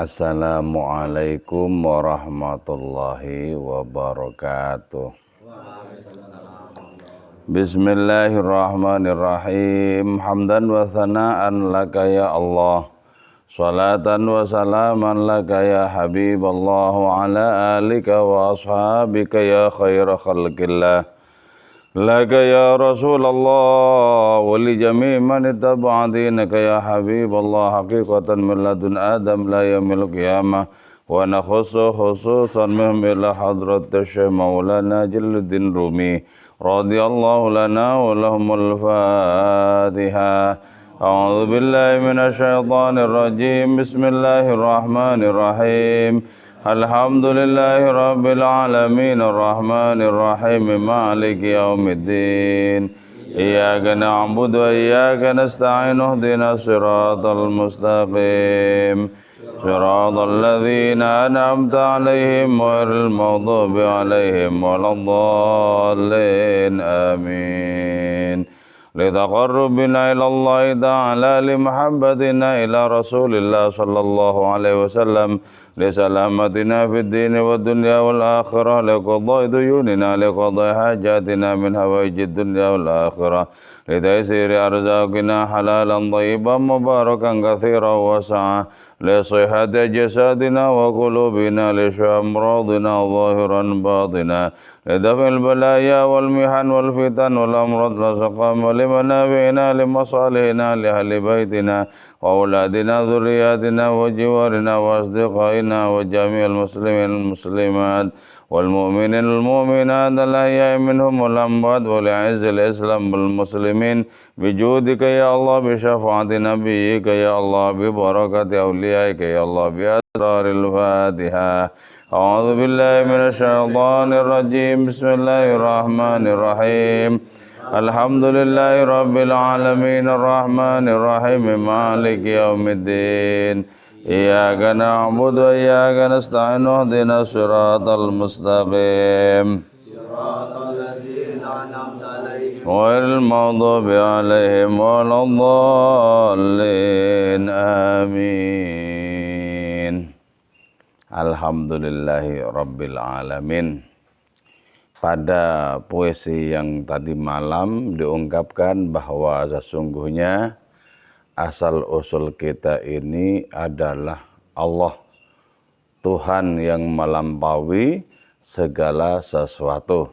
Assalamualaikum warahmatullahi wabarakatuh. Bismillahirrahmanirrahim. Hamdan wa thana'an laka ya Allah. Salatan wa salaman laka ya Habiballah wa ala alika wa ashabika ya khaira khalqillah. Laka ya Rasulullah wa li jami' man ittaba'a dinaka ya Habiballah haqiqatan min ladun Adam la yaumil qiyamah wa nakhussu khususan minhum ila hadrat Syekh Maulana Jalluddin Rumi radhiyallahu lana wa lahumul Fatihah. A'udzu billahi minasy syaithanir rajim. Bismillahirrahmanirrahim. Alhamdulillahi rabbil alamin arrahmanir rahim maliki yaumiddin. Iyyaka na'budu wa iyyaka nasta'in ihdinas siratal mustaqim. Siratal ladzina an'amta 'alaihim ghairil maghdubi 'alaihim waladdallin. Amin. Litaqarrubina ilallahi ta'ala limahabbatina ila rasulillah sallallahu alaihi wasallam lisalamatina fid dini wa dunya wal akhirah liqadai duyunina liqadai hajatina min hawaijid dunya wal akhirah litaysiri arzaqina halalan thayyiban mubarakan katsiran wasa'a lisihhati jasadina wa qulubina lishamradina zahiran batina lidaf'il balaya wal mihan wal fitan wal amrad wal saqam لمنابعنا لمصالحنا لأهل بيتنا وأولادنا ذرياتنا وجوارنا وأصدقائنا وجميع المسلمين والمسلمات والمؤمنين والمؤمنات الأحياء منهم والأموات ولعز الإسلام والمسلمين بجودك يا الله بشفاعة نبيك يا الله ببركة أوليائك يا الله بأسرار الفاتحة. أعوذ بالله من الشيطان الرجيم. بسم الله الرحمن الرحيم. Alhamdulillahi rabbil alamin arrahmanir rahim maliki yaumiddin. Iyyaka na'budu wa iyyaka nasta'in ihdinas siratal mustaqim. Siratal ladzina an'amta 'alaihim ghairil maghdubi 'alaihim waladdallin. Amin. Alhamdulillahi rabbil alamin. Pada puisi yang tadi malam diungkapkan bahwa sesungguhnya asal-usul kita ini adalah Allah, Tuhan yang melampaui segala sesuatu.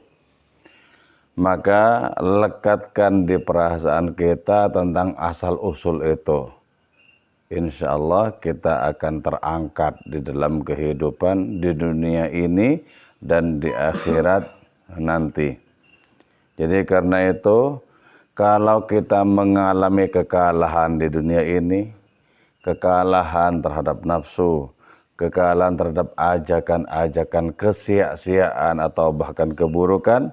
Maka lekatkan di perasaan kita tentang asal-usul itu. Insya Allah kita akan terangkat di dalam kehidupan di dunia ini dan di akhirat nanti. Jadi karena itu, kalau kita mengalami kekalahan di dunia ini, kekalahan terhadap nafsu, kekalahan terhadap ajakan-ajakan kesia-siaan atau bahkan keburukan,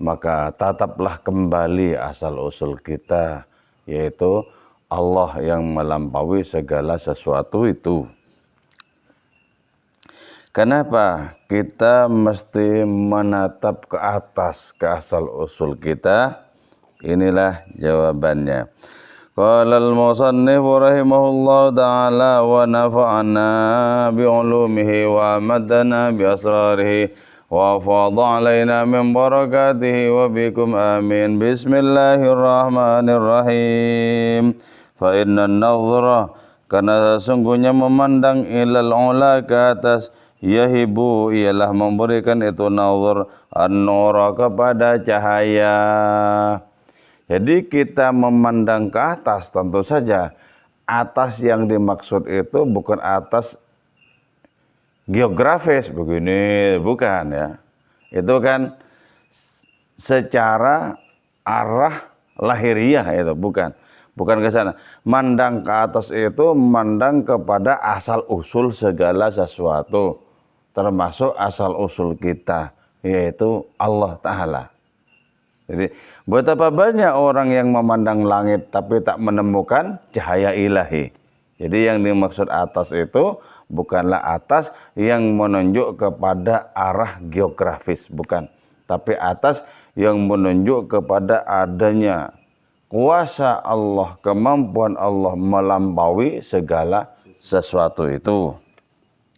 maka tetaplah kembali asal-usul kita, yaitu Allah yang melampaui segala sesuatu itu. Kenapa kita mesti menatap ke atas, ke asal-usul kita? Inilah jawabannya. Qala al-musannif rahimahullah ta'ala wa nafa'ana bi'ulumihi wa amadana bi asrarihi wa fadha alaina min barakatihi wa bikum amin. Bismillahirrahmanirrahim. Fa inna an-nadhra, karena sesungguhnya memandang ilal ula ke atas, yahibu ialah memberikan itu nazar an-nura kepada cahaya. Jadi kita memandang ke atas, tentu saja atas yang dimaksud itu bukan atas geografis begini, bukan ya. Itu kan secara arah lahiriah itu, bukan ke sana. Mandang ke atas itu mandang kepada asal usul segala sesuatu, termasuk asal usul kita, yaitu Allah Ta'ala. Jadi betapa banyak orang yang memandang langit tapi tak menemukan cahaya ilahi. Jadi yang dimaksud atas itu bukanlah atas yang menunjuk kepada arah geografis, bukan. Tapi atas yang menunjuk kepada adanya kuasa Allah, kemampuan Allah melampaui segala sesuatu itu.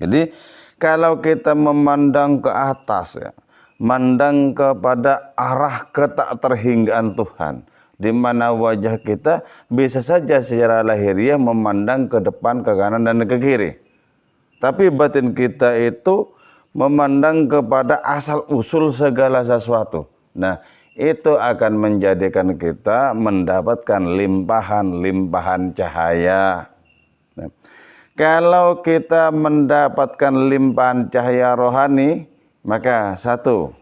Jadi kalau kita memandang ke atas ya, mandang kepada arah ketak terhinggaan Tuhan, di mana wajah kita bisa saja secara lahiriah memandang ke depan, ke kanan dan ke kiri. Tapi batin kita itu memandang kepada asal usul segala sesuatu. Nah, itu akan menjadikan kita mendapatkan limpahan-limpahan cahaya. Nah, kalau kita mendapatkan limpahan cahaya rohani, maka satu,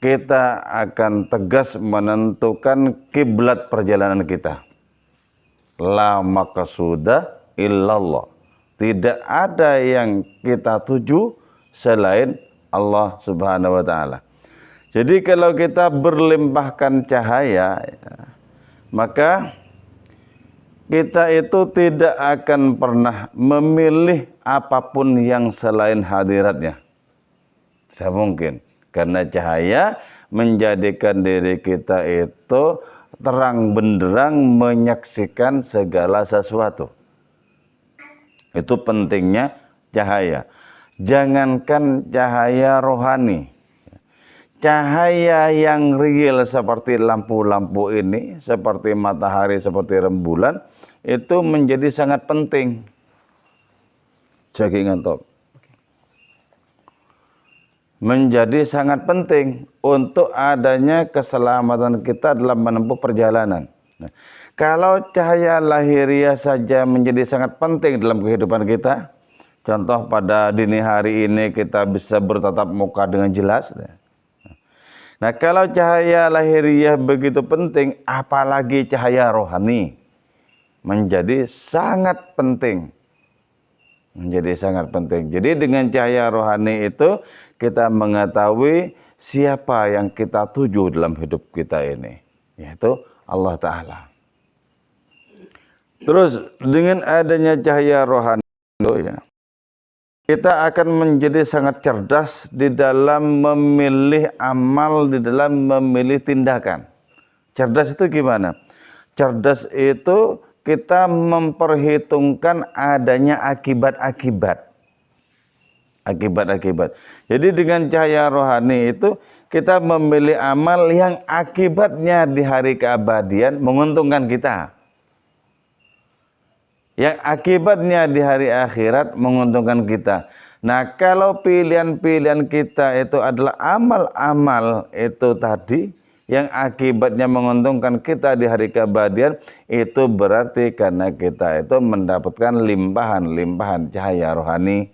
kita akan tegas menentukan kiblat perjalanan kita. La maqsuda illallah. Tidak ada yang kita tuju selain Allah Subhanahu wa taala. Jadi kalau kita berlimpahkan cahaya, maka kita itu tidak akan pernah memilih apapun yang selain hadiratnya. Tidak mungkin. Karena cahaya menjadikan diri kita itu terang benderang menyaksikan segala sesuatu. Itu pentingnya cahaya. Jangankan cahaya rohani, cahaya yang real seperti lampu-lampu ini, seperti matahari, seperti rembulan, itu menjadi sangat penting. Jagi ngantok. Menjadi sangat penting untuk adanya keselamatan kita dalam menempuh perjalanan. Nah, kalau cahaya lahiriah saja menjadi sangat penting dalam kehidupan kita, contoh pada dini hari ini kita bisa bertatap muka dengan jelas. Nah, kalau cahaya lahiriah begitu penting, apalagi cahaya rohani menjadi sangat penting. Menjadi sangat penting. Jadi dengan cahaya rohani itu kita mengetahui siapa yang kita tuju dalam hidup kita ini, yaitu Allah Ta'ala. Terus dengan adanya cahaya rohani itu ya, kita akan menjadi sangat cerdas di dalam memilih amal, di dalam memilih tindakan. Cerdas itu gimana? Cerdas itu kita memperhitungkan adanya akibat-akibat. Akibat-akibat. Jadi dengan cahaya rohani itu kita memilih amal yang akibatnya di hari keabadian menguntungkan kita. Yang akibatnya di hari akhirat menguntungkan kita. Nah, kalau pilihan-pilihan kita itu adalah amal-amal itu tadi yang akibatnya menguntungkan kita di hari keabadian, itu berarti karena kita itu mendapatkan limpahan-limpahan cahaya rohani.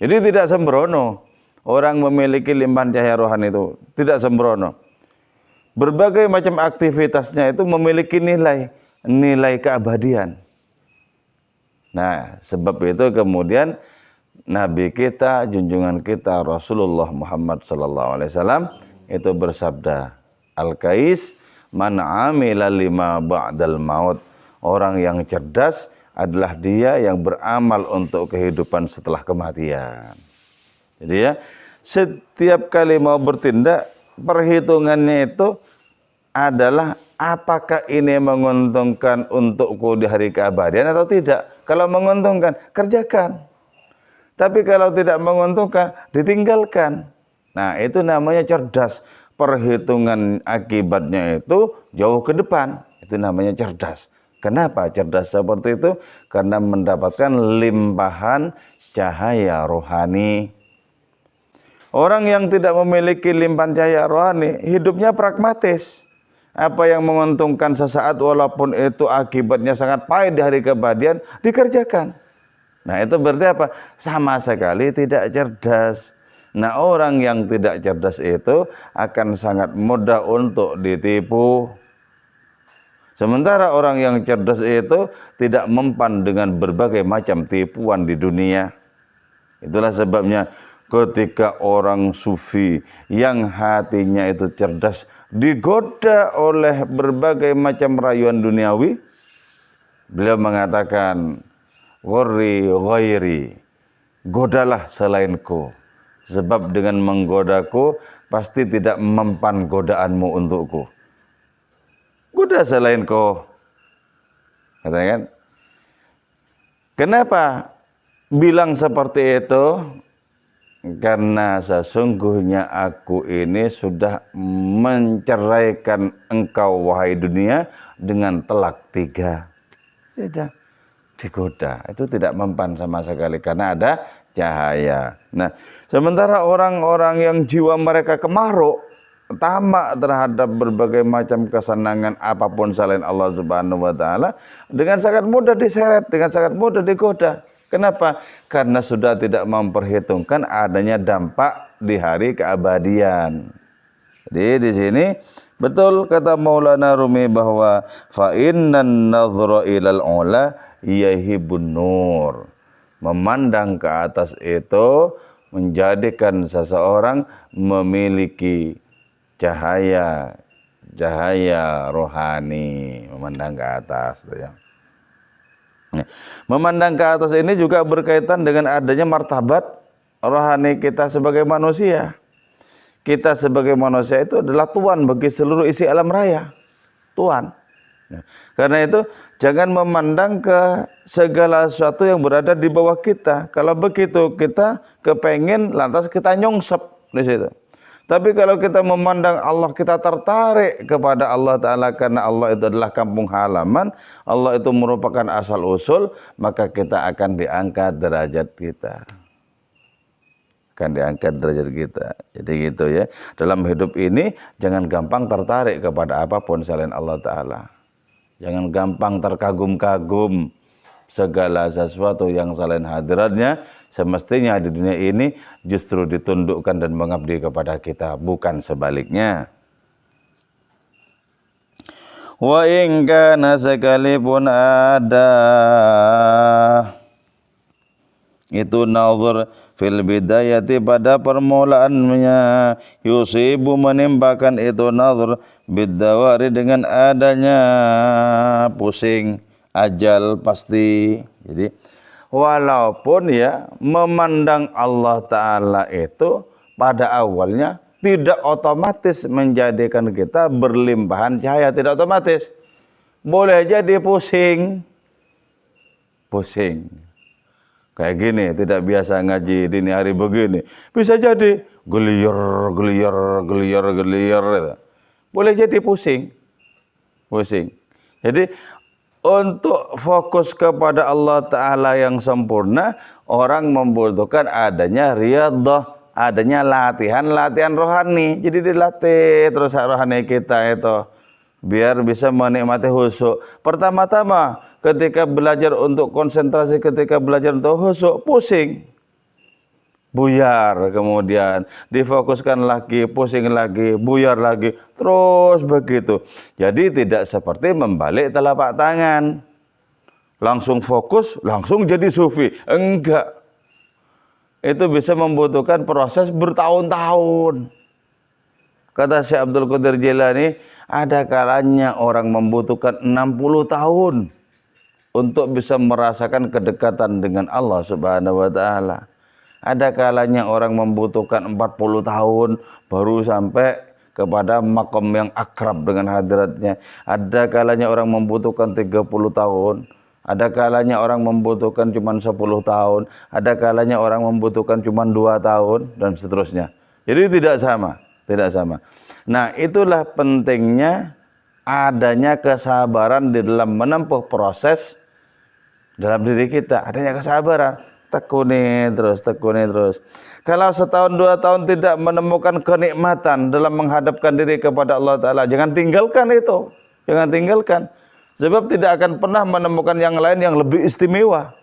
Jadi tidak sembrono orang memiliki limpahan cahaya rohani itu, tidak sembrono. Berbagai macam aktivitasnya itu memiliki nilai keabadian. Nah, sebab itu kemudian Nabi kita, junjungan kita Rasulullah Muhammad SAW itu bersabda, Al-Kais man amila lima ba'dal maut. Orang yang cerdas adalah dia yang beramal untuk kehidupan setelah kematian. Jadi ya, setiap kali mau bertindak, perhitungannya itu adalah apakah ini menguntungkan untukku di hari keabadian atau tidak. Kalau menguntungkan, kerjakan. Tapi kalau tidak menguntungkan, ditinggalkan. Nah, itu namanya cerdas. Perhitungan akibatnya itu jauh ke depan. Itu namanya cerdas. Kenapa cerdas seperti itu? Karena mendapatkan limpahan cahaya rohani. Orang yang tidak memiliki limpahan cahaya rohani, hidupnya pragmatis. Apa yang menguntungkan sesaat walaupun itu akibatnya sangat pahit di hari keabadian, dikerjakan. Nah, itu berarti apa? Sama sekali tidak cerdas. Nah, orang yang tidak cerdas itu akan sangat mudah untuk ditipu. Sementara orang yang cerdas itu tidak mempan dengan berbagai macam tipuan di dunia. Itulah sebabnya ketika orang sufi yang hatinya itu cerdas digoda oleh berbagai macam rayuan duniawi, beliau mengatakan, "Ghurri ghairi, godalah selainku, sebab dengan menggodaku pasti tidak mempan godaanmu untukku." Goda selainku, katakan. Kenapa? bilang seperti itu karena sesungguhnya aku ini sudah menceraikan engkau wahai dunia dengan talak 3. Tidak digoda, itu tidak mempan sama sekali karena ada cahaya. Nah, sementara orang-orang yang jiwa mereka kemaruk, tamak terhadap berbagai macam kesenangan apapun selain Allah Subhanahu wa taala, dengan sangat mudah diseret, dengan sangat mudah digoda. Kenapa? Karena sudah tidak memperhitungkan adanya dampak di hari keabadian. Jadi di sini betul kata Maulana Rumi bahwa fa innan nadhra ilal ula yahibun nur. Memandang ke atas itu menjadikan seseorang memiliki cahaya rohani, memandang ke atas itu ya. Memandang ke atas ini juga berkaitan dengan adanya martabat rohani kita sebagai manusia. Kita sebagai manusia itu adalah tuan bagi seluruh isi alam raya. Tuan. Karena itu jangan memandang ke segala sesuatu yang berada di bawah kita. Kalau begitu kita kepengen lantas kita nyongsep di situ. Tapi kalau kita memandang Allah, kita tertarik kepada Allah Ta'ala karena Allah itu adalah kampung halaman, Allah itu merupakan asal usul, maka kita akan diangkat derajat kita. Akan diangkat derajat kita. Jadi gitu ya. Dalam hidup ini jangan gampang tertarik kepada apapun selain Allah Ta'ala. Jangan gampang terkagum-kagum segala sesuatu yang selain hadiratnya, semestinya di dunia ini justru ditundukkan dan mengabdi kepada kita, bukan sebaliknya. Wa in kana sekalipun ada itu nazar fil bidayati pada permulaannya, yusibu menimpakan itu nazar bidawari dengan adanya pusing ajal pasti. Jadi walaupun ya memandang Allah Ta'ala itu pada awalnya tidak otomatis menjadikan kita berlimpahan cahaya, tidak otomatis. Boleh jadi pusing. Kayak gini, tidak biasa ngaji dini hari begini. Bisa jadi geliyor. Boleh jadi pusing. Jadi untuk fokus kepada Allah Ta'ala yang sempurna, orang membutuhkan adanya riyadhah, adanya latihan rohani. Jadi dilatih terus rohani kita itu, biar bisa menikmati khusyuk. Pertama-tama ketika belajar untuk konsentrasi, ketika belajar untuk khusyuk, pusing. Buyar, kemudian difokuskan lagi, pusing lagi, buyar lagi, terus begitu. Jadi tidak seperti membalik telapak tangan, langsung fokus, langsung jadi sufi. Enggak. Itu bisa membutuhkan proses bertahun-tahun. Kata Syekh Abdul Qadir Jilani, ada kalanya orang membutuhkan 60 tahun untuk bisa merasakan kedekatan dengan Allah Subhanahu wa taala. Ada kalanya orang membutuhkan 40 tahun baru sampai kepada makom yang akrab dengan hadiratnya. Ada kalanya orang membutuhkan 30 tahun. Ada kalanya orang membutuhkan cuma 10 tahun. Ada kalanya orang membutuhkan cuma 2 tahun dan seterusnya. Jadi tidak sama. Nah, itulah pentingnya adanya kesabaran di dalam menempuh proses dalam diri kita. Adanya kesabaran. Tekuni terus. Kalau setahun 2 tahun tidak menemukan kenikmatan dalam menghadapkan diri kepada Allah Ta'ala, jangan tinggalkan itu. Sebab tidak akan pernah menemukan yang lain yang lebih istimewa.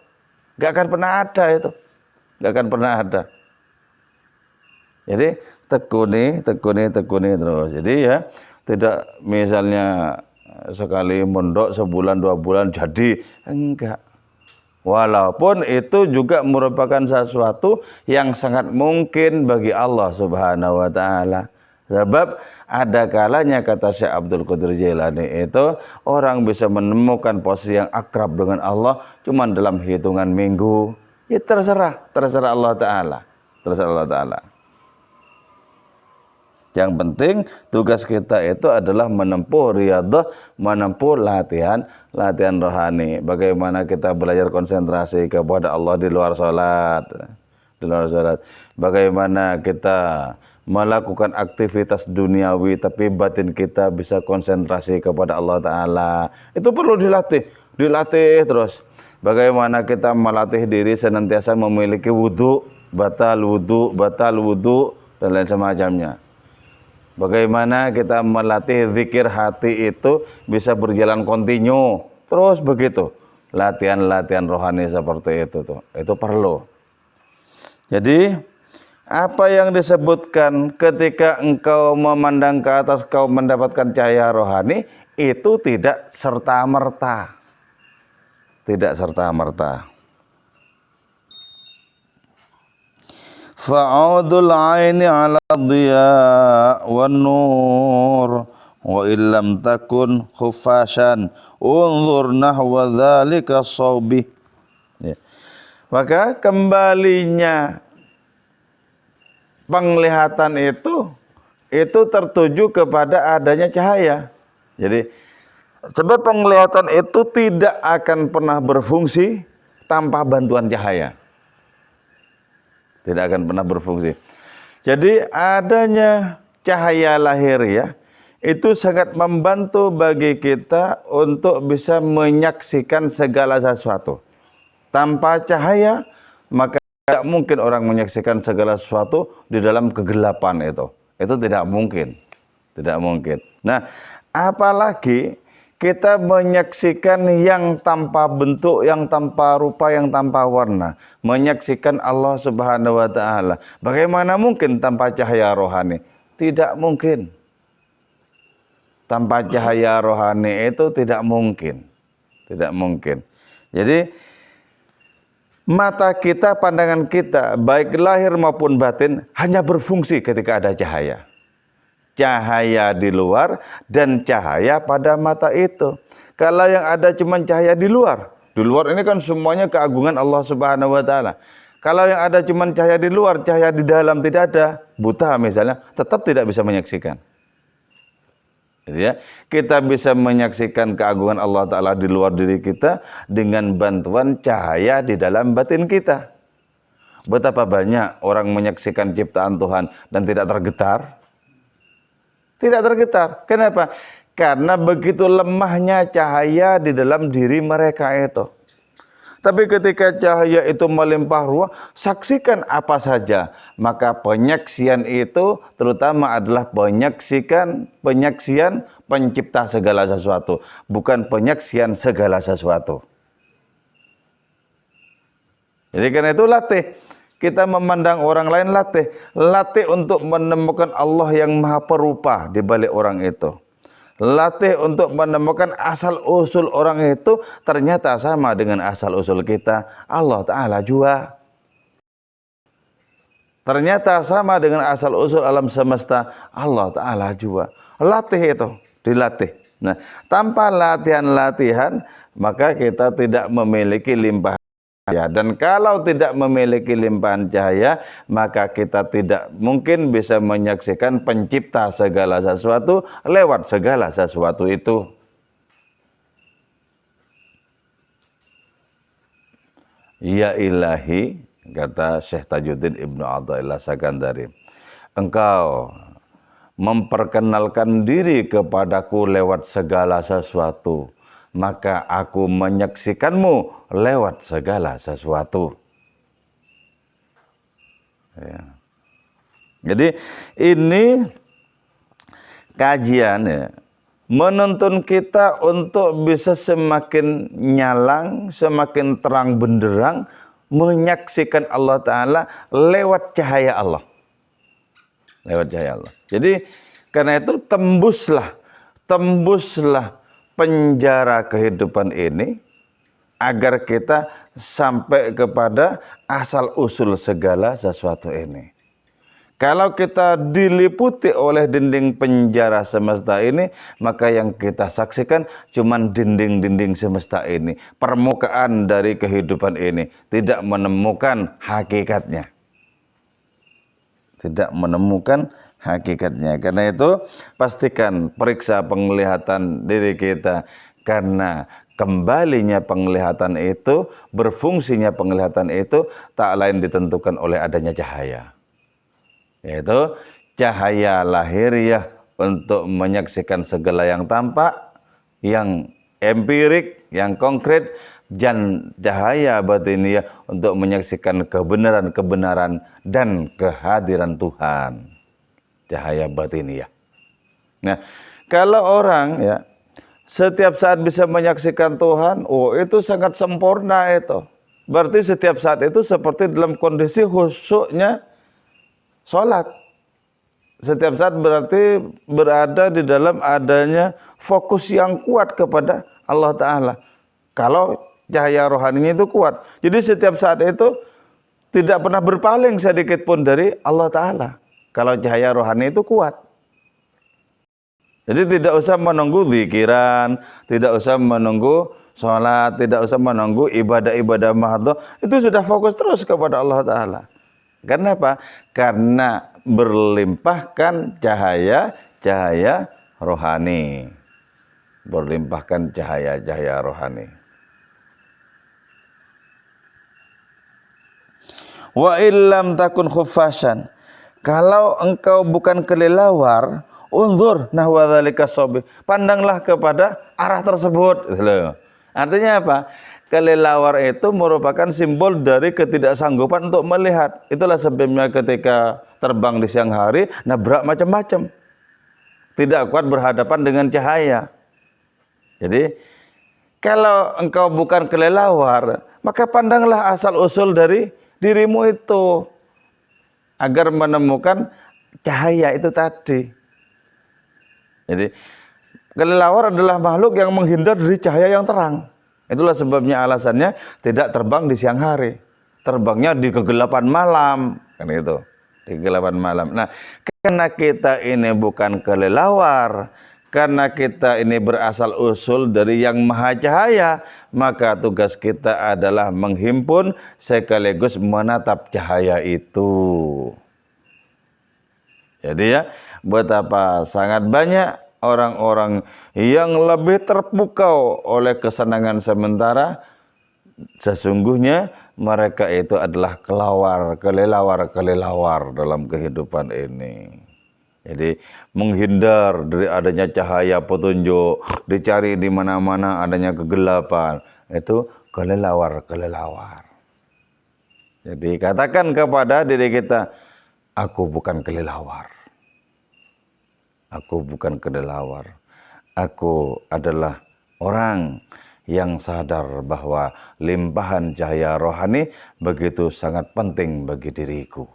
Gak akan pernah ada itu. Jadi tekuni terus. Jadi ya tidak misalnya sekali mondok sebulan 2 bulan jadi, enggak. Walaupun itu juga merupakan sesuatu yang sangat mungkin bagi Allah Subhanahu wa taala. Sebab ada kalanya kata Syekh Abdul Qadir Jilani itu orang bisa menemukan posisi yang akrab dengan Allah cuma dalam hitungan minggu. Ya terserah Allah Ta'ala. Yang penting tugas kita itu adalah menempuh riyadhah, menempuh latihan rohani. Bagaimana kita belajar konsentrasi kepada Allah di luar sholat. Bagaimana kita melakukan aktivitas duniawi tapi batin kita bisa konsentrasi kepada Allah Ta'ala. Itu perlu dilatih terus. Bagaimana kita melatih diri senantiasa memiliki wudu, batal wudu, dan lain semacamnya. Bagaimana kita melatih zikir hati itu bisa berjalan kontinu. Terus begitu. Latihan rohani seperti itu tuh. Itu perlu. Jadi apa yang disebutkan ketika engkau memandang ke atas kau mendapatkan cahaya rohani itu tidak serta-merta. Tidak serta-merta. Fa'udul aini ala dhiya wan nur wa illam takun khufashan unzur nahwa dzalika sawbi. Ya. Maka kembalinya penglihatan itu tertuju kepada adanya cahaya. Jadi sebab penglihatan itu tidak akan pernah berfungsi tanpa bantuan cahaya. Tidak akan pernah berfungsi. Jadi adanya cahaya lahiriah itu sangat membantu bagi kita untuk bisa menyaksikan segala sesuatu. Tanpa cahaya maka tidak mungkin orang menyaksikan segala sesuatu di dalam kegelapan itu. Itu tidak mungkin. Tidak mungkin. Nah, apalagi kita menyaksikan yang tanpa bentuk, yang tanpa rupa, yang tanpa warna. Menyaksikan Allah Subhanahu wa Ta'ala. Bagaimana mungkin tanpa cahaya rohani? Tidak mungkin. Tanpa cahaya rohani itu tidak mungkin. Tidak mungkin. Jadi mata kita, pandangan kita, baik lahir maupun batin, hanya berfungsi ketika ada cahaya. Cahaya di luar dan cahaya pada mata itu. Kalau yang ada cuma cahaya di luar ini kan semuanya keagungan Allah Subhanahu wa Ta'ala. Kalau yang ada cuma cahaya di luar, cahaya di dalam tidak ada, buta misalnya, tetap tidak bisa menyaksikan. Jadi ya, kita bisa menyaksikan keagungan Allah Ta'ala di luar diri kita dengan bantuan cahaya di dalam batin kita. Betapa banyak orang menyaksikan ciptaan Tuhan dan tidak tergetar. Tidak tergetar. Kenapa? Karena begitu lemahnya cahaya di dalam diri mereka itu. Tapi ketika cahaya itu melimpah ruah, saksikan apa saja. Maka penyaksian itu terutama adalah penyaksian pencipta segala sesuatu. Bukan penyaksian segala sesuatu. Jadi karena itu latih. Kita memandang orang lain, latih untuk menemukan Allah yang maha perupa di balik orang itu. Latih untuk menemukan asal usul orang itu ternyata sama dengan asal usul kita, Allah Ta'ala juga. Ternyata sama dengan asal usul alam semesta, Allah Ta'ala juga. Latih itu, dilatih. Nah, tanpa latihan-latihan maka kita tidak memiliki limpahan. Dan kalau tidak memiliki limpahan cahaya, maka kita tidak mungkin bisa menyaksikan pencipta segala sesuatu lewat segala sesuatu itu. Ya ilahi, kata Syekh Tajuddin Ibnu Athaillah Sakandari, engkau memperkenalkan diri kepadaku lewat segala sesuatu, maka aku menyaksikanmu lewat segala sesuatu. Ya. Jadi ini kajian ya, menuntun kita untuk bisa semakin nyalang, semakin terang benderang menyaksikan Allah Ta'ala lewat cahaya Allah. Lewat cahaya Allah. Jadi karena itu tembuslah penjara kehidupan ini agar kita sampai kepada asal usul segala sesuatu ini. Kalau kita diliputi oleh dinding penjara semesta ini, maka yang kita saksikan cuman dinding-dinding semesta ini, permukaan dari kehidupan ini, tidak menemukan hakikatnya. Tidak menemukan hakikatnya. Karena itu pastikan periksa penglihatan diri kita, karena kembalinya penglihatan itu, berfungsinya penglihatan itu tak lain ditentukan oleh adanya cahaya, yaitu cahaya lahiriah untuk menyaksikan segala yang tampak, yang empirik, yang konkret, dan cahaya batiniah untuk menyaksikan kebenaran-kebenaran dan kehadiran Tuhan. Cahaya batiniah. Nah, kalau orang ya setiap saat bisa menyaksikan Tuhan, oh itu sangat sempurna itu. Berarti setiap saat itu seperti dalam kondisi khusyuknya sholat. Setiap saat berarti berada di dalam adanya fokus yang kuat kepada Allah Ta'ala. Kalau cahaya rohaninya itu kuat. Jadi setiap saat itu tidak pernah berpaling sedikit pun dari Allah Ta'ala. Kalau cahaya rohani itu kuat. Jadi tidak usah menunggu zikiran, tidak usah menunggu sholat, tidak usah menunggu ibadah-ibadah mahdoh. Itu sudah fokus terus kepada Allah Ta'ala. Karena apa? Karena berlimpahkan cahaya rohani. Berlimpahkan cahaya rohani. Wa illam takun khufashan. Kalau engkau bukan kelelawar, unzur nahwa dzalika shabi. Pandanglah kepada arah tersebut. Artinya apa? Kelelawar itu merupakan simbol dari ketidaksanggupan untuk melihat. Itulah sebabnya ketika terbang di siang hari, nabrak macam-macam. Tidak kuat berhadapan dengan cahaya. Jadi, kalau engkau bukan kelelawar, maka pandanglah asal-usul dari dirimu itu, agar menemukan cahaya itu tadi. Jadi, kelelawar adalah makhluk yang menghindar dari cahaya yang terang. Itulah sebabnya alasannya tidak terbang di siang hari. Terbangnya di kegelapan malam. Kan itu. Di kegelapan malam. Nah, karena kita ini bukan kelelawar, karena kita ini berasal usul dari yang maha cahaya, maka tugas kita adalah menghimpun sekaligus menatap cahaya itu. Jadi ya, betapa sangat banyak orang-orang yang lebih terpukau oleh kesenangan sementara, sesungguhnya mereka itu adalah kelelawar dalam kehidupan ini. Jadi menghindar dari adanya cahaya petunjuk, dicari di mana-mana adanya kegelapan, itu kelelawar. Jadi katakan kepada diri kita, aku bukan kelelawar. Aku bukan kelelawar. Aku adalah orang yang sadar bahwa limpahan cahaya rohani begitu sangat penting bagi diriku.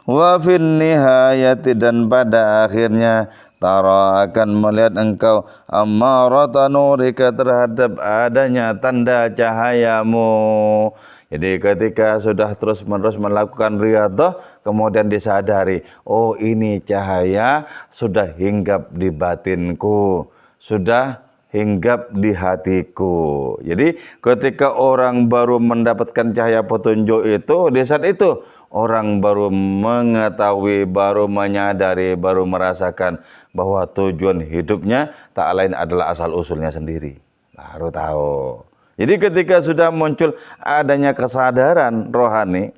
Wa fin nihayati, dan pada akhirnya tara akan melihat engkau ammarata nurika, terhadap adanya tanda cahayamu. Jadi ketika sudah terus-menerus melakukan riyadhah, kemudian disadari, oh ini cahaya sudah hinggap di batinku, sudah hinggap di hatiku. Jadi ketika orang baru mendapatkan cahaya petunjuk itu, di saat itu orang baru mengetahui, baru menyadari, baru merasakan bahwa tujuan hidupnya tak lain adalah asal-usulnya sendiri. Baru tahu. Jadi ketika sudah muncul adanya kesadaran rohani,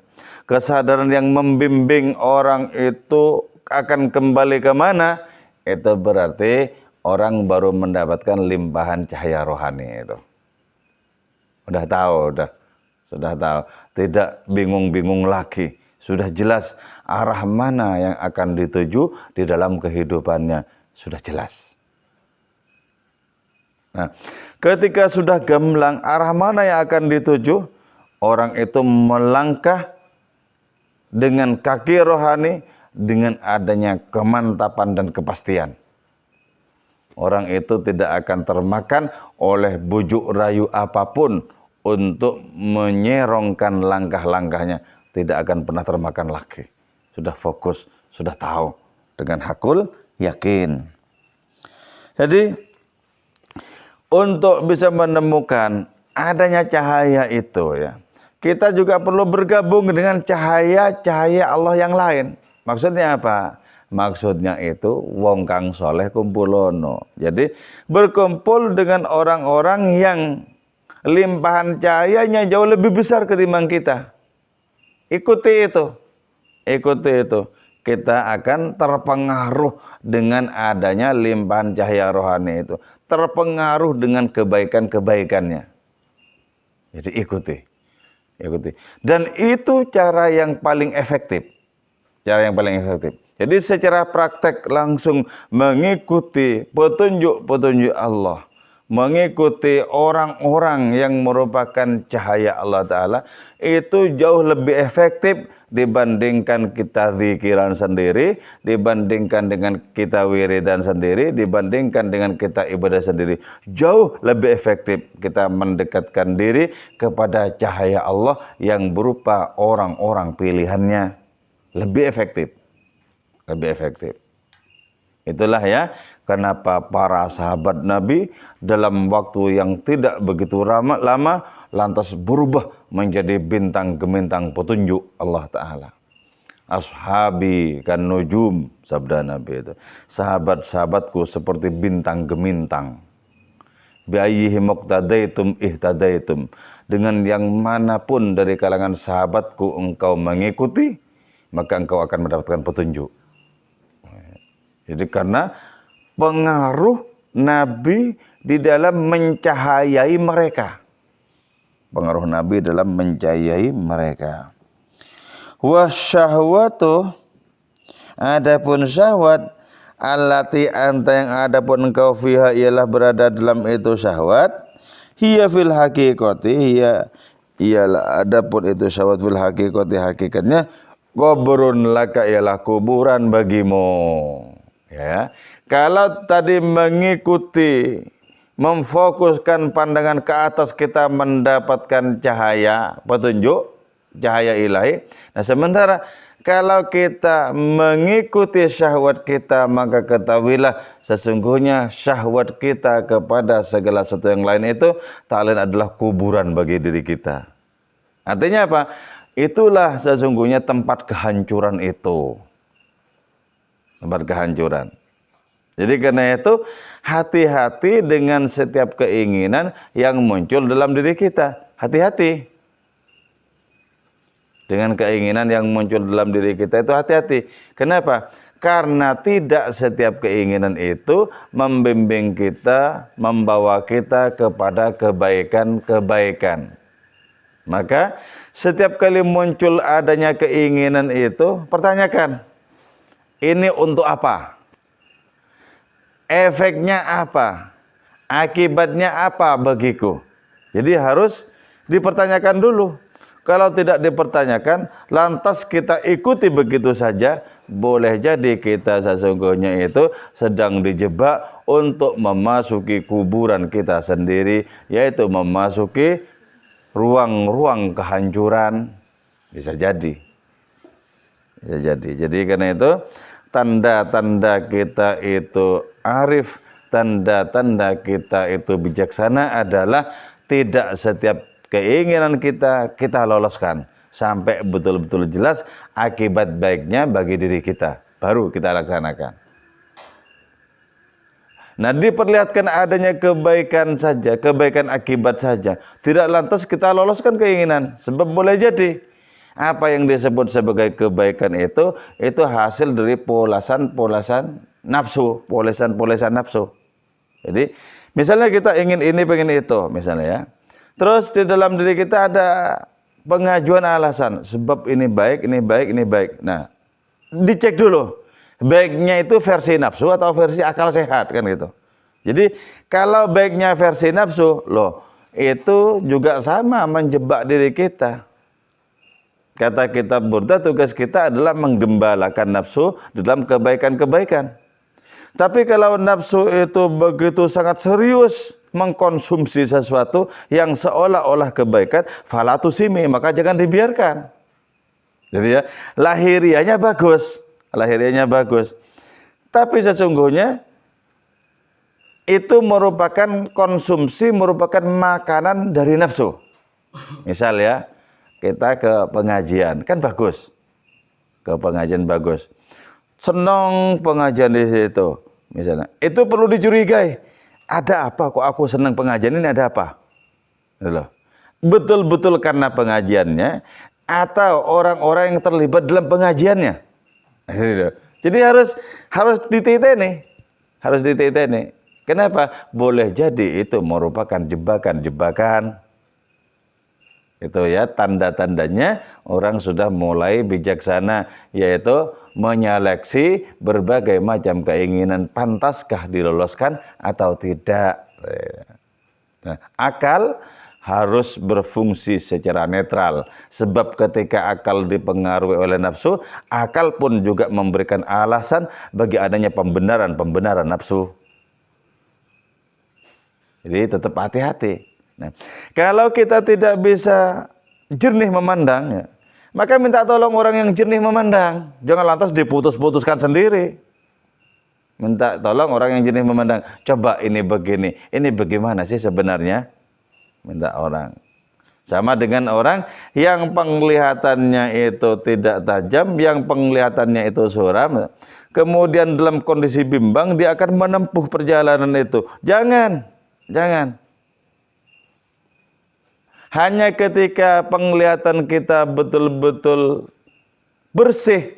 kesadaran yang membimbing orang itu akan kembali ke mana, itu berarti orang baru mendapatkan limpahan cahaya rohani itu. Sudah tahu. Tidak bingung-bingung lagi. Sudah jelas arah mana yang akan dituju di dalam kehidupannya. Sudah jelas. Nah, ketika sudah gamblang arah mana yang akan dituju, orang itu melangkah dengan kaki rohani dengan adanya kemantapan dan kepastian. Orang itu tidak akan termakan oleh bujuk rayu apapun untuk menyerongkan langkah-langkahnya. Tidak akan pernah termakan lagi. Sudah fokus, sudah tahu dengan hakul yakin. Jadi untuk bisa menemukan adanya cahaya itu ya, kita juga perlu bergabung dengan cahaya-cahaya Allah yang lain. Maksudnya apa? Maksudnya itu wong kang soleh kumpulono. Jadi berkumpul dengan orang-orang yang limpahan cahayanya jauh lebih besar ketimbang kita. Ikuti itu. Ikuti itu. Kita akan terpengaruh dengan adanya limpahan cahaya rohani itu. Terpengaruh dengan kebaikan-kebaikannya. Jadi ikuti. Ikuti. Dan itu cara yang paling efektif. Cara yang paling efektif. Jadi secara praktek langsung mengikuti petunjuk-petunjuk Allah. Mengikuti orang-orang yang merupakan cahaya Allah Ta'ala, itu jauh lebih efektif dibandingkan kita zikiran sendiri, dibandingkan dengan kita wiridan sendiri, dibandingkan dengan kita ibadah sendiri. Jauh lebih efektif kita mendekatkan diri kepada cahaya Allah yang berupa orang-orang pilihannya. Lebih efektif. Lebih efektif. Itulah ya kenapa para sahabat Nabi dalam waktu yang tidak begitu lama lantas berubah menjadi bintang gemintang petunjuk Allah Ta'ala. Ashabi kan nujum, sabda Nabi itu. Sahabat-sahabatku seperti bintang gemintang. Biayyihi muqtadaitum ihtadaitum. Dengan yang manapun dari kalangan sahabatku engkau mengikuti, maka engkau akan mendapatkan petunjuk. Jadi karena pengaruh Nabi di dalam mencahayai mereka. Pengaruh Nabi dalam mencahayai mereka. Wasyahwatu, adapun syahwat, allati anta yang adapun engkau fiha ialah berada dalam itu syahwat, hiya fil haqiqati, ialah adapun itu syahwat fil haqiqati, hakikatnya qabrun laka, ialah kuburan bagimu. Ya, kalau tadi mengikuti, memfokuskan pandangan ke atas, kita mendapatkan cahaya petunjuk, cahaya ilahi. Nah, sementara kalau kita mengikuti syahwat kita, maka ketahuilah sesungguhnya syahwat kita kepada segala sesuatu yang lain itu tak lain adalah kuburan bagi diri kita. Artinya apa? Itulah sesungguhnya tempat kehancuran itu. Tempat kehancuran. Jadi karena itu hati-hati dengan setiap keinginan yang muncul dalam diri kita. Hati-hati. Dengan keinginan yang muncul dalam diri kita itu hati-hati. Kenapa? Karena tidak setiap keinginan itu membimbing kita, membawa kita kepada kebaikan-kebaikan. Maka setiap kali muncul adanya keinginan itu, pertanyakan. Ini untuk apa? Efeknya apa? Akibatnya apa bagiku? Jadi harus dipertanyakan dulu. Kalau tidak dipertanyakan, lantas kita ikuti begitu saja, boleh jadi kita sesungguhnya itu sedang dijebak untuk memasuki kuburan kita sendiri, yaitu memasuki ruang-ruang kehancuran. Bisa jadi. Bisa jadi. Jadi karena itu tanda-tanda kita itu arif, tanda-tanda kita itu bijaksana adalah tidak setiap keinginan kita loloskan sampai betul-betul jelas akibat baiknya bagi diri kita, baru kita laksanakan. Nah, diperlihatkan adanya kebaikan saja, kebaikan akibat saja, tidak lantas kita loloskan keinginan, sebab boleh jadi apa yang disebut sebagai kebaikan itu hasil dari polasan nafsu, polesan nafsu. Jadi, misalnya kita ingin ini, pengen itu, misalnya ya. Terus di dalam diri kita ada pengajuan alasan, sebab ini baik, ini baik, ini baik. Nah, dicek dulu, baiknya itu versi nafsu atau versi akal sehat, kan gitu. Jadi, kalau baiknya versi nafsu, loh, itu juga sama menjebak diri kita. Kata kitab Burda, tugas kita adalah menggembalakan nafsu dalam kebaikan-kebaikan. Tapi kalau nafsu itu begitu sangat serius mengkonsumsi sesuatu yang seolah-olah kebaikan, falatusimi, maka jangan dibiarkan. Jadi ya, lahirianya bagus. Tapi sesungguhnya itu merupakan konsumsi, merupakan makanan dari nafsu. Misal ya, kita ke pengajian, kan bagus. Ke pengajian bagus. Senang pengajian di situ, misalnya. Itu perlu dicurigai. Ada apa kok aku senang pengajian ini, ada apa? Betul-betul karena pengajiannya atau orang-orang yang terlibat dalam pengajiannya. Jadi harus dititeni. Harus dititeni. Kenapa? Boleh jadi itu merupakan jebakan-jebakan. Itu ya tanda-tandanya orang sudah mulai bijaksana, yaitu menyeleksi berbagai macam keinginan, pantaskah diloloskan atau tidak. Nah, akal harus berfungsi secara netral, sebab ketika akal dipengaruhi oleh nafsu, akal pun juga memberikan alasan bagi adanya pembenaran nafsu. Jadi tetap hati-hati. Nah, kalau kita tidak bisa jernih memandang, ya, maka minta tolong orang yang jernih memandang. Jangan lantas diputus-putuskan sendiri. Minta tolong orang yang jernih memandang. Coba ini begini, ini bagaimana sih sebenarnya? Minta orang. Sama dengan orang yang penglihatannya itu tidak tajam, yang penglihatannya itu suram. Kemudian dalam kondisi bimbang, dia akan menempuh perjalanan itu. Jangan. Hanya ketika penglihatan kita betul-betul bersih,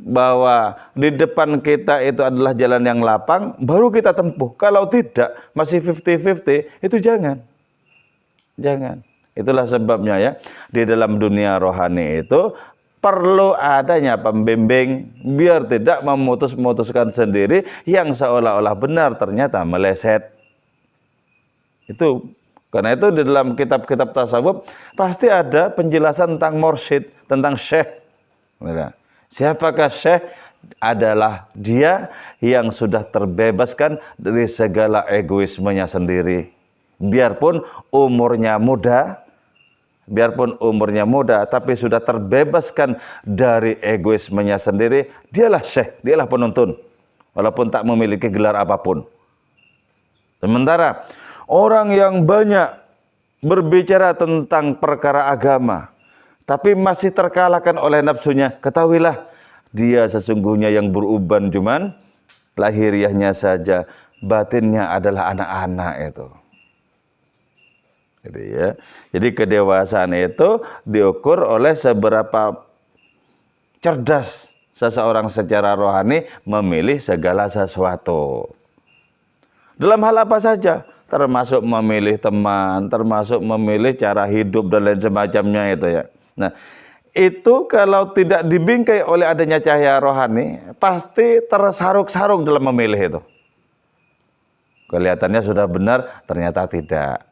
bahwa di depan kita itu adalah jalan yang lapang, baru kita tempuh. Kalau tidak, masih 50-50, itu jangan. Itulah sebabnya ya, di dalam dunia rohani itu perlu adanya pembimbing, biar tidak memutuskan sendiri yang seolah-olah benar ternyata meleset. Karena itu di dalam kitab-kitab tasawuf pasti ada penjelasan tentang mursyid, tentang syekh. Siapakah syekh? Adalah dia yang sudah terbebaskan dari segala egoismenya sendiri. Biarpun umurnya muda, tapi sudah terbebaskan dari egoismenya sendiri, dialah syekh, dialah penuntun, walaupun tak memiliki gelar apapun. Sementara orang yang banyak berbicara tentang perkara agama, tapi masih terkalahkan oleh nafsunya, ketahuilah, dia sesungguhnya yang beruban cuman lahiriahnya saja, batinnya adalah anak-anak itu. Jadi kedewasaan itu diukur oleh seberapa cerdas seseorang secara rohani memilih segala sesuatu. Dalam hal apa saja, termasuk memilih teman, termasuk memilih cara hidup dan lain semacamnya itu ya. Nah, itu kalau tidak dibingkai oleh adanya cahaya rohani, pasti tersaruk-saruk dalam memilih itu. Kelihatannya sudah benar, ternyata tidak.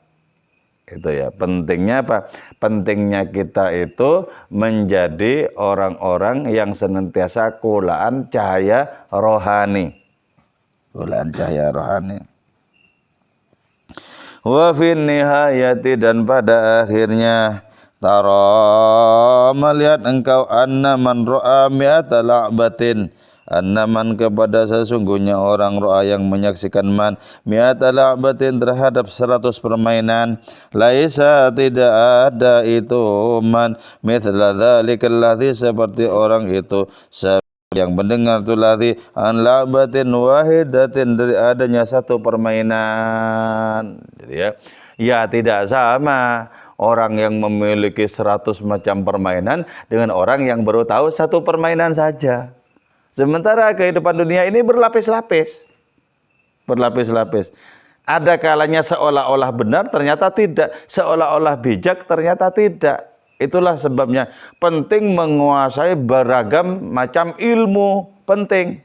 Itu ya, pentingnya apa? Pentingnya kita itu menjadi orang-orang yang senantiasa kulaan cahaya rohani. Kulaan cahaya rohani. Wa fin nihayati, dan pada akhirnya, tara, melihat engkau, anna man ra'a mi'ata la'batin, annaman, kepada sesungguhnya orang ro'a yang menyaksikan man mi'ata la'batin, terhadap 100 permainan, laisa, tidak ada itu man mithla dzalikal ladzi, seperti orang itu yang mendengar tu ladzi an la'batin wahidatin, dari adanya satu permainan. Jadi ya tidak sama orang yang memiliki 100 macam permainan dengan orang yang baru tahu satu permainan saja. Sementara kehidupan dunia ini berlapis-lapis. Ada kalanya seolah-olah benar, ternyata tidak. Seolah-olah bijak, ternyata tidak. Itulah sebabnya penting menguasai beragam macam ilmu, penting.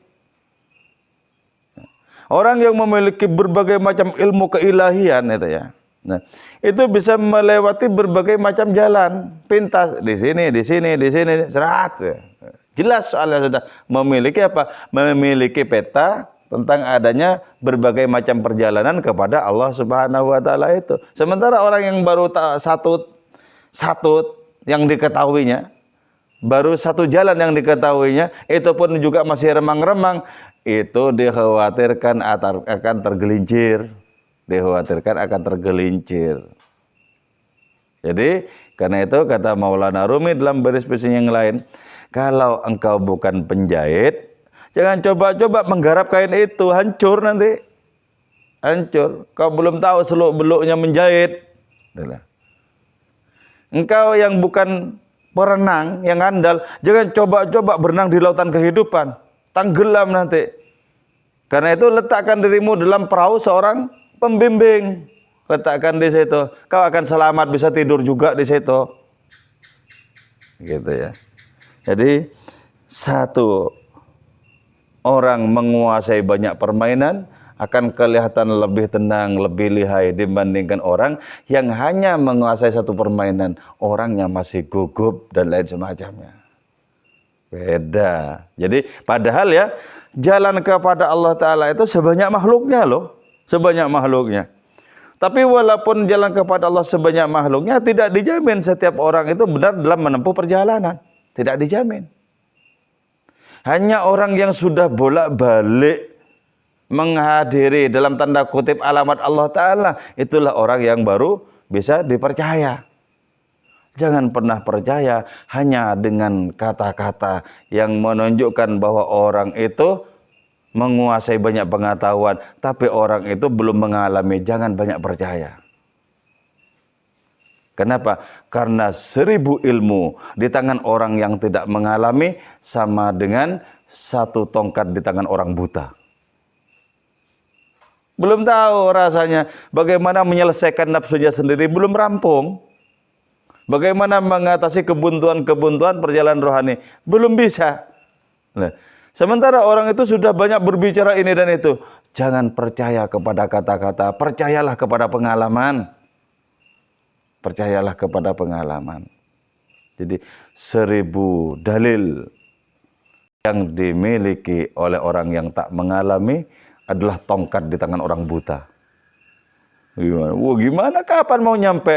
Orang yang memiliki berbagai macam ilmu keilahian itu ya. Nah, itu bisa melewati berbagai macam jalan, pintas di sini, serat. Jelas soalnya sudah memiliki apa? Memiliki peta tentang adanya berbagai macam perjalanan kepada Allah Subhanahu wa taala itu. Sementara orang yang baru satu yang diketahuinya, baru satu jalan yang diketahuinya, itu pun juga masih remang-remang, itu dikhawatirkan akan tergelincir. Jadi karena itu kata Maulana Rumi dalam baris puisi yang lain, kalau engkau bukan penjahit, jangan coba-coba menggarap kain itu, hancur nanti. Hancur. Kau belum tahu seluk-beluknya menjahit. Engkau yang bukan perenang, yang andal, jangan coba-coba berenang di lautan kehidupan. Tenggelam nanti. Karena itu letakkan dirimu dalam perahu seorang pembimbing. Letakkan di situ. Kau akan selamat, bisa tidur juga di situ. Gitu ya. Jadi satu orang menguasai banyak permainan akan kelihatan lebih tenang, lebih lihai dibandingkan orang yang hanya menguasai satu permainan, orangnya masih gugup dan lain semacamnya. Beda. Jadi padahal ya jalan kepada Allah Ta'ala itu sebanyak makhluknya loh. Sebanyak makhluknya. Tapi walaupun jalan kepada Allah sebanyak makhluknya, tidak dijamin setiap orang itu benar dalam menempuh perjalanan. Tidak dijamin. Hanya orang yang sudah bolak-balik menghadiri dalam tanda kutip alamat Allah Ta'ala, itulah orang yang baru bisa dipercaya. Jangan pernah percaya hanya dengan kata-kata yang menunjukkan bahwa orang itu menguasai banyak pengetahuan, tapi orang itu belum mengalami. Jangan banyak percaya. Kenapa? Karena 1000 ilmu di tangan orang yang tidak mengalami sama dengan 1 tongkat di tangan orang buta. Belum tahu rasanya bagaimana menyelesaikan nafsunya sendiri, belum rampung. Bagaimana mengatasi kebuntuan-kebuntuan perjalanan rohani, belum bisa. Nah, sementara orang itu sudah banyak berbicara ini dan itu. Jangan percaya kepada kata-kata, percayalah kepada pengalaman. Percayalah kepada pengalaman. Jadi 1000 dalil yang dimiliki oleh orang yang tak mengalami adalah tongkat di tangan orang buta. Gimana? Gimana kapan mau nyampe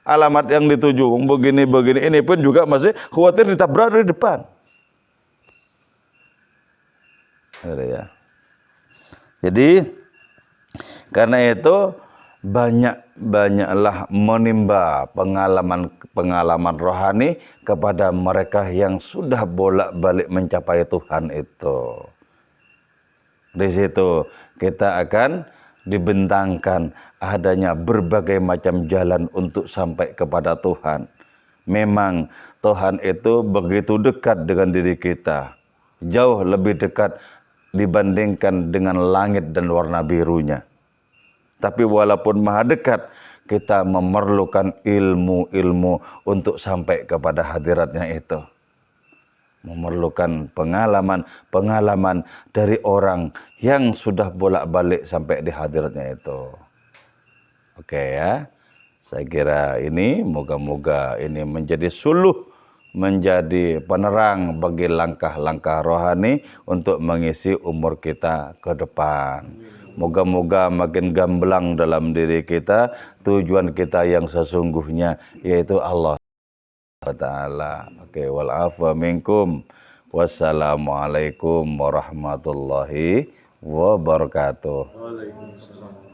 alamat yang dituju? Begini-begini, ini pun juga masih khawatir ditabrak dari depan. Ya. Jadi karena itu banyaklah menimba pengalaman rohani kepada mereka yang sudah bolak-balik mencapai Tuhan itu. Di situ kita akan dibentangkan adanya berbagai macam jalan untuk sampai kepada Tuhan. Memang Tuhan itu begitu dekat dengan diri kita. Jauh lebih dekat dibandingkan dengan langit dan warna birunya. Tapi walaupun maha dekat, kita memerlukan ilmu-ilmu untuk sampai kepada hadiratnya itu. Memerlukan pengalaman dari orang yang sudah bolak-balik sampai di hadiratnya itu. Oke ya, saya kira ini moga-moga ini menjadi suluh, menjadi penerang bagi langkah-langkah rohani untuk mengisi umur kita ke depan. Moga-moga makin gamblang dalam diri kita tujuan kita yang sesungguhnya, yaitu Allah Ta'ala. Oke, wal afwa minkum. Wassalamualaikum warahmatullahi wabarakatuh. Waalaikumsalam.